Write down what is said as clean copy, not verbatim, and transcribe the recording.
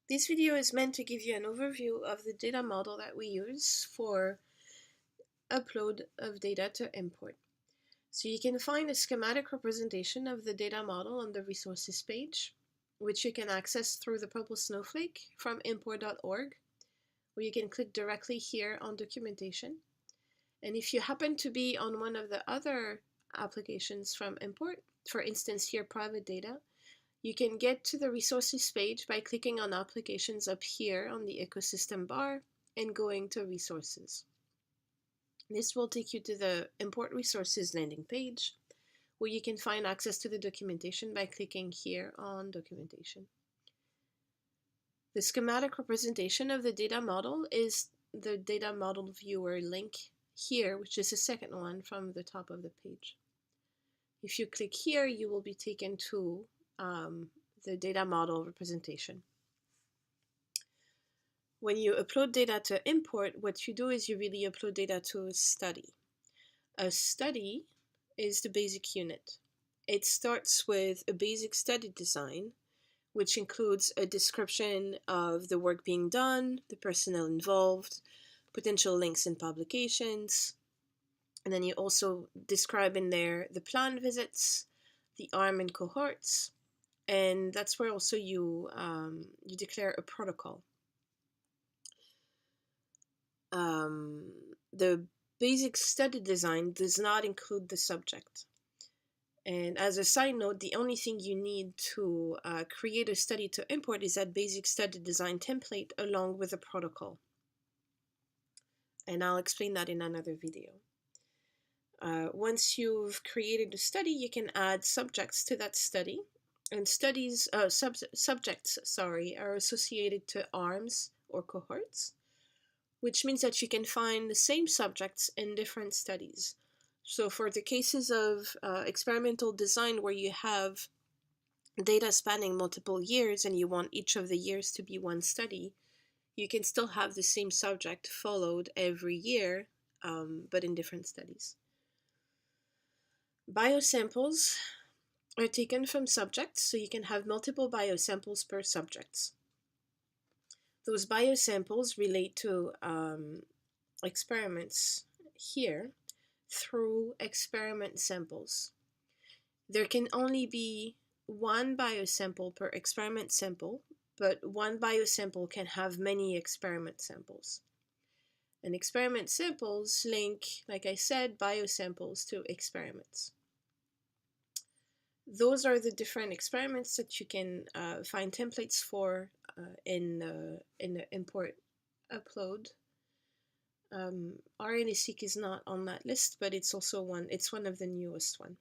This video is meant to give you an overview of the data model that we use for upload of data to ImmPort. So you can find a schematic representation of the data model on the resources page, which you can access through the purple snowflake from ImmPort.org, where you can click directly here on documentation. And if you happen to be on one of the other applications from ImmPort, for instance here private data, you can get to the resources page by clicking on applications up here on the ecosystem bar and going to resources. This will take you to the ImmPort resources landing page, where you can find access to the documentation by clicking here on documentation. The schematic representation of the data model is the data model viewer link here, which is the second one from the top of the page. If you click here, you will be taken to the data model representation. When you upload data to ImmPort, what you do is you really upload data to a study. A study is the basic unit. It starts with a basic study design, which includes a description of the work being done, the personnel involved, potential links and publications, and then you also describe in there the planned visits, the arm and cohorts, and that's where also you declare a protocol. The basic study design does not include the subject. And as a side note, the only thing you need to create a study to ImmPort is that basic study design template along with a protocol. And I'll explain that in another video. Once you've created a study, you can add subjects to that study. And subjects are associated to arms or cohorts, which means that you can find the same subjects in different studies. So for the cases of experimental design where you have data spanning multiple years and you want each of the years to be one study, you can still have the same subject followed every year, but in different studies. Biosamples are taken from subjects, so you can have multiple biosamples per subject. Those biosamples relate to experiments here through experiment samples. There can only be one biosample per experiment sample, but one biosample can have many experiment samples. And experiment samples link, like I said, biosamples to experiments. Those are the different experiments that you can find templates for in the ImmPort upload. RNA-seq is not on that list, but it's also one of the newest one.